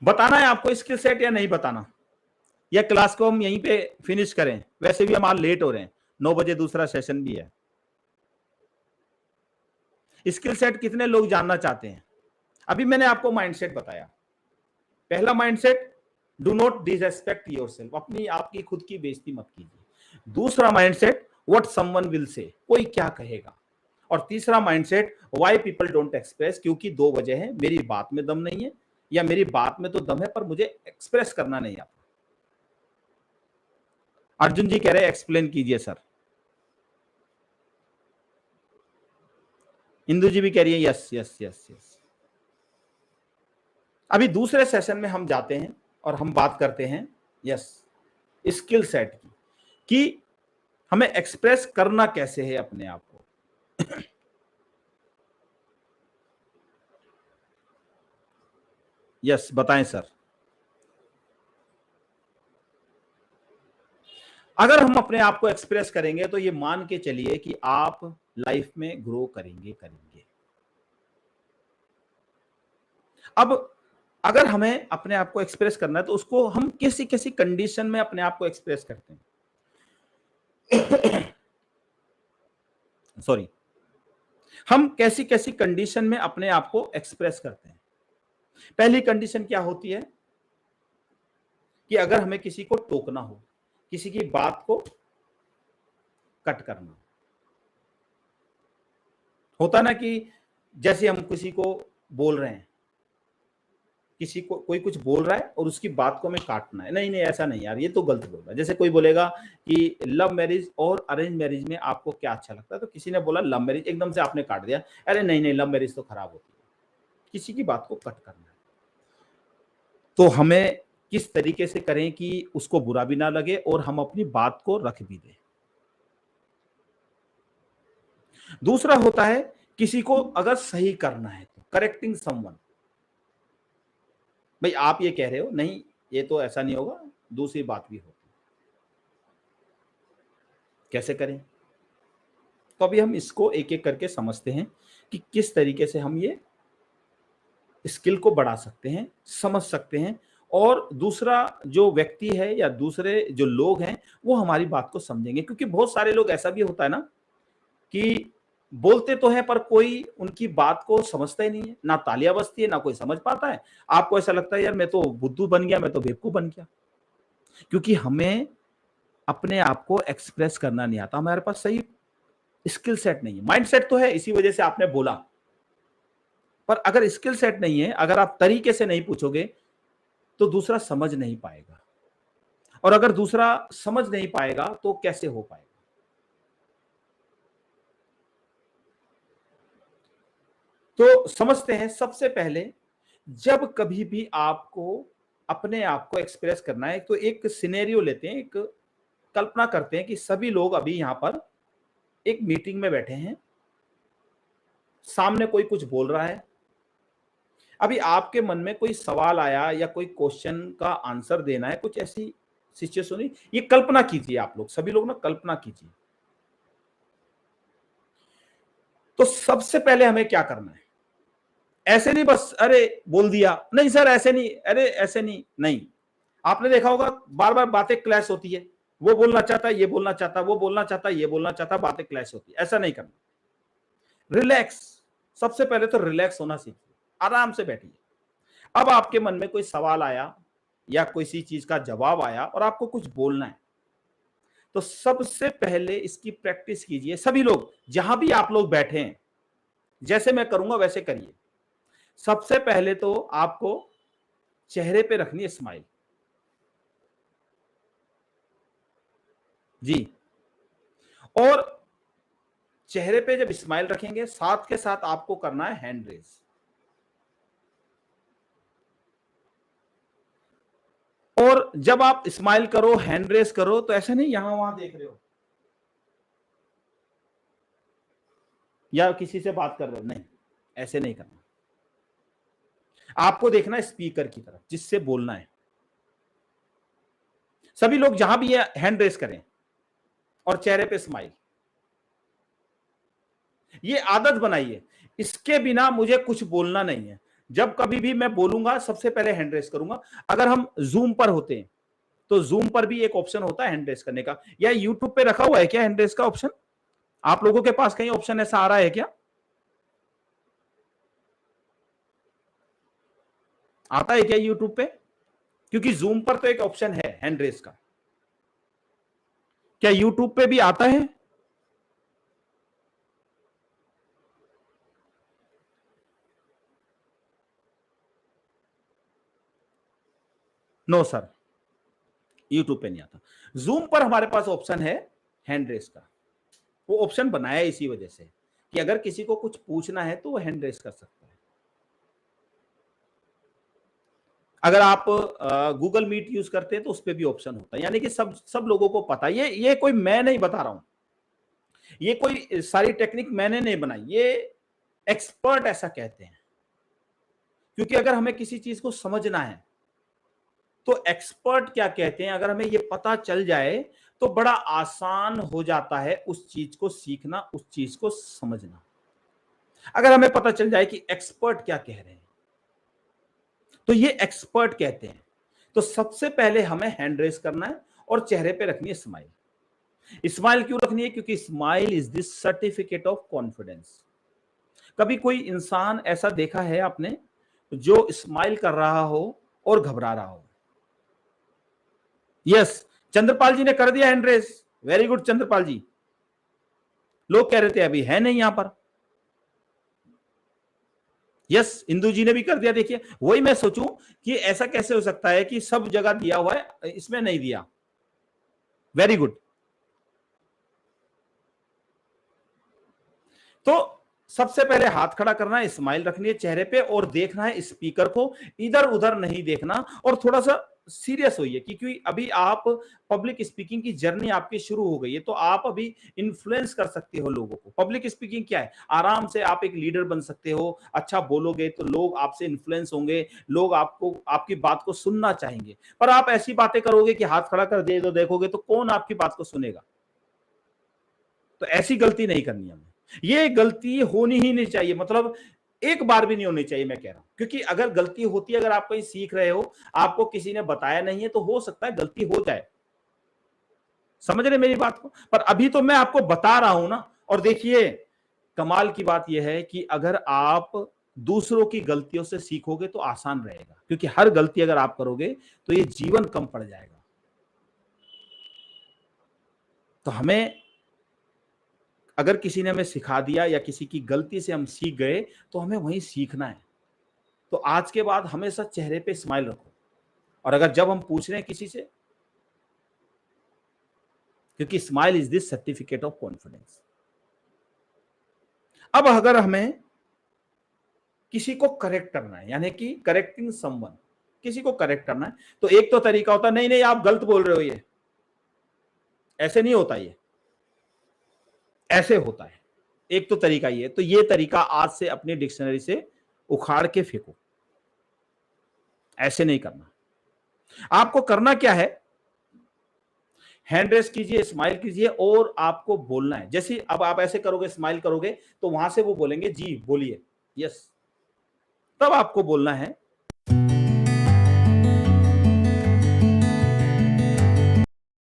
बताना है आपको स्किल सेट या नहीं बताना, या क्लास को हम यहीं पे फिनिश करें? वैसे भी हम आज लेट हो रहे हैं, 9 बजे दूसरा सेशन भी है। स्किल सेट कितने लोग जानना चाहते हैं? अभी मैंने आपको माइंडसेट बताया। पहला mindset, do not disrespect yourself, अपनी आपकी खुद की बेइज्जती मत कीजिए। दूसरा mindset, what someone will say, कोई क्या कहेगा। और तीसरा mindset, why people don't express, क्योंकि दो वजह है, मेरी बात में दम नहीं है, या मेरी बात में तो दम है पर मुझे एक्सप्रेस करना नहीं आता। अर्जुन जी कह रहे हैं एक्सप्लेन कीजिए सर। इंदु जी भी कह रही है यस यस यस यस। अभी दूसरे सेशन में हम जाते हैं और हम बात करते हैं यस स्किल सेट की, कि हमें एक्सप्रेस करना कैसे है अपने आप को। यस बताएं सर। अगर हम अपने आप को एक्सप्रेस करेंगे तो ये मान के चलिए कि आप लाइफ में ग्रो करेंगे। अब अगर हमें अपने आप को एक्सप्रेस करना है तो उसको हम किसी किसी कंडीशन में अपने आप को एक्सप्रेस करते हैं। सॉरी, हम कैसी कैसी कंडीशन में अपने आप को एक्सप्रेस करते हैं। पहली कंडीशन क्या होती है कि अगर हमें किसी को टोकना हो, किसी की बात को कट करना होता ना, कि जैसे हम किसी को बोल रहे हैं, किसी को कोई कुछ बोल रहा है और उसकी बात को हमें काटना है, नहीं नहीं ऐसा नहीं यार, ये तो गलत बोल रहा है। जैसे कोई बोलेगा कि लव मैरिज और अरेंज मैरिज में आपको क्या अच्छा लगता है, तो किसी ने बोला लव मैरिज, एकदम से आपने काट दिया, अरे नहीं नहीं लव मैरिज तो खराब होती है। किसी की बात को कट करना है तो हमें किस तरीके से करें कि उसको बुरा भी ना लगे और हम अपनी बात को रख भी दें। दूसरा होता है किसी को अगर सही करना है तो करेक्टिंग समवन, भाई आप ये कह रहे हो, नहीं ये तो ऐसा नहीं होगा, दूसरी बात भी होगी, कैसे करें। तो अभी हम इसको एक एक करके समझते हैं कि किस तरीके से हम ये स्किल को बढ़ा सकते हैं, समझ सकते हैं, और दूसरा जो व्यक्ति है या दूसरे जो लोग हैं वो हमारी बात को समझेंगे। क्योंकि बहुत सारे लोग ऐसा भी होता है ना कि बोलते तो है पर कोई उनकी बात को समझता ही नहीं है, ना तालियां बजती है ना कोई समझ पाता है। आपको ऐसा लगता है यार मैं तो बुद्धू बन गया, मैं तो बेवकूफ बन गया, क्योंकि हमें अपने आप को एक्सप्रेस करना नहीं आता, हमारे पास सही स्किल सेट नहीं है। माइंड सेट तो है, इसी वजह से आपने बोला, पर अगर स्किल सेट नहीं है, अगर आप तरीके से नहीं पूछोगे तो दूसरा समझ नहीं पाएगा, और अगर दूसरा समझ नहीं पाएगा तो कैसे हो पाएगा। तो समझते हैं, सबसे पहले जब कभी भी आपको अपने आप को एक्सप्रेस करना है तो एक सिनेरियो लेते हैं, एक कल्पना करते हैं कि सभी लोग अभी यहां पर एक मीटिंग में बैठे हैं, सामने कोई कुछ बोल रहा है, अभी आपके मन में कोई सवाल आया या कोई क्वेश्चन का आंसर देना है, कुछ ऐसी सिचुएशन हुई, ये कल्पना कीजिए, आप लोग सभी लोग ना कल्पना कीजिए। तो सबसे पहले हमें क्या करना है, ऐसे नहीं बस अरे बोल दिया, नहीं सर ऐसे नहीं, अरे ऐसे नहीं, नहीं। आपने देखा होगा बार बार बातें क्लैश होती है, वो बोलना चाहता है, ये बोलना चाहता है, वो बोलना चाहता है, ये बोलना चाहता है, बातें क्लैश होती है। ऐसा नहीं करना, रिलैक्स। सबसे पहले तो रिलैक्स होना सीखिए, आराम से बैठिए। अब आपके मन में कोई सवाल आया या किसी चीज का जवाब आया और आपको कुछ बोलना है, तो सबसे पहले इसकी प्रैक्टिस कीजिए। सभी लोग जहां भी आप लोग बैठे हैं, जैसे मैं करूंगा वैसे करिए। सबसे पहले तो आपको चेहरे पे रखनी है स्माइल जी, और चेहरे पे जब स्माइल रखेंगे साथ के साथ आपको करना है हैंड रेज। और जब आप स्माइल करो, हैंड रेज करो, तो ऐसे नहीं यहां वहां देख रहे हो या किसी से बात कर रहे हो, नहीं ऐसे नहीं करना। आपको देखना है स्पीकर की तरफ जिससे बोलना है। सभी लोग जहां भी है हैंड रेज करें और चेहरे पे स्माइल। ये आदत बनाइए, इसके बिना मुझे कुछ बोलना नहीं है। जब कभी भी मैं बोलूंगा सबसे पहले हैंड रेस करूंगा। अगर हम जूम पर होते हैं तो जूम पर भी एक ऑप्शन होता है हैंड रेस करने का, या यूट्यूब पे रखा हुआ है क्या हैंड रेस का ऑप्शन? आप लोगों के पास कहीं ऑप्शन ऐसा आ रहा है क्या? आता है क्या यूट्यूब पे? क्योंकि जूम पर तो एक ऑप्शन है हैंड रेस का, क्या यूट्यूब पे भी आता है? नो सर, यूट्यूब पे नहीं आता। जूम पर हमारे पास ऑप्शन है हैंड रेस का। वो ऑप्शन बनाया है इसी वजह से कि अगर किसी को कुछ पूछना है तो वो हैंड रेस कर सकता है। अगर आप गूगल मीट यूज करते हैं तो उस पर भी ऑप्शन होता है, यानी कि सब सब लोगों को पता है। ये कोई मैं नहीं बता रहा हूं, ये कोई सारी टेक्निक मैंने नहीं बनाई, ये एक्सपर्ट ऐसा कहते हैं। क्योंकि अगर हमें किसी चीज को समझना है तो एक्सपर्ट क्या कहते हैं, अगर हमें ये पता चल जाए तो बड़ा आसान हो जाता है उस चीज को सीखना, उस चीज को समझना। अगर हमें पता चल जाए कि एक्सपर्ट क्या कह रहे हैं तो ये एक्सपर्ट कहते हैं। तो सबसे पहले हमें हैंड रेस करना है और चेहरे पे रखनी है स्माइल। स्माइल क्यों रखनी है? क्योंकि smile is the certificate of confidence. कभी कोई इंसान ऐसा देखा है आपने जो स्माइल कर रहा हो और घबरा रहा हो? यस, चंद्रपाल जी ने कर दिया hand raise, very good Chandrapal ji. लोग कह रहे थे अभी है नहीं यहां पर। यस, इंदु जी ने भी कर दिया। देखिए, वही मैं सोचूं कि ऐसा कैसे हो सकता है कि सब जगह दिया हुआ है, इसमें नहीं दिया। Very good. तो सबसे पहले हाथ खड़ा करना है, स्माइल रखनी है चेहरे पे और देखना है स्पीकर को, इधर उधर नहीं देखना। और थोड़ा सा सीरियस होइए क्योंकि अभी आप पब्लिक स्पीकिंग की जर्नी आपकी शुरू हो गई है, तो आप अभी इन्फ्लुएंस कर सकते हो लोगों को। पब्लिक स्पीकिंग क्या है? आराम से आप एक लीडर बन सकते हो। अच्छा बोलोगे तो लोग आपसे इन्फ्लुएंस होंगे, लोग आपको आपकी बात को सुनना चाहेंगे। पर आप ऐसी बातें करोगे कि हाथ खड़ा कर दिए तो देखोगे तो कौन आपकी बात को सुनेगा? तो ऐसी गलती नहीं करनी हमें, ये गलती होनी ही नहीं चाहिए, मतलब एक बार भी नहीं होनी चाहिए मैं कह रहा हूं। क्योंकि अगर गलती होती है, अगर आप कहीं सीख रहे हो, आपको किसी ने बताया नहीं है, तो हो सकता है गलती हो जाए। समझ रहे मेरी बात को? पर अभी तो मैं आपको बता रहा हूं ना। और देखिए, कमाल की बात यह है कि अगर आप दूसरों की गलतियों से सीखोगे तो आसान रहेगा, क्योंकि हर गलती अगर आप करोगे तो ये जीवन कम पड़ जाएगा। तो हमें, अगर किसी ने हमें सिखा दिया या किसी की गलती से हम सीख गए तो हमें वहीं सीखना है। तो आज के बाद हमेशा चेहरे पे स्माइल रखो। और अगर जब हम पूछ रहे हैं किसी से, क्योंकि smile is this certificate of confidence. अब अगर हमें किसी को करेक्ट करना है, यानी कि करेक्टिंग समवन, किसी को करेक्ट करना है, तो एक तो तरीका होता है, नहीं नहीं आप गलत बोल रहे हो, ये ऐसे नहीं होता, ये ऐसे होता है। एक तो तरीका ये, तो ये तरीका आज से अपनी डिक्शनरी से उखाड़ के फेंको। ऐसे नहीं करना। आपको करना क्या है? हैंड रेस कीजिए, स्माइल कीजिए और आपको बोलना है। जैसे अब आप ऐसे करोगे, स्माइल करोगे, तो वहां से वो बोलेंगे जी बोलिए, यस। तब आपको बोलना है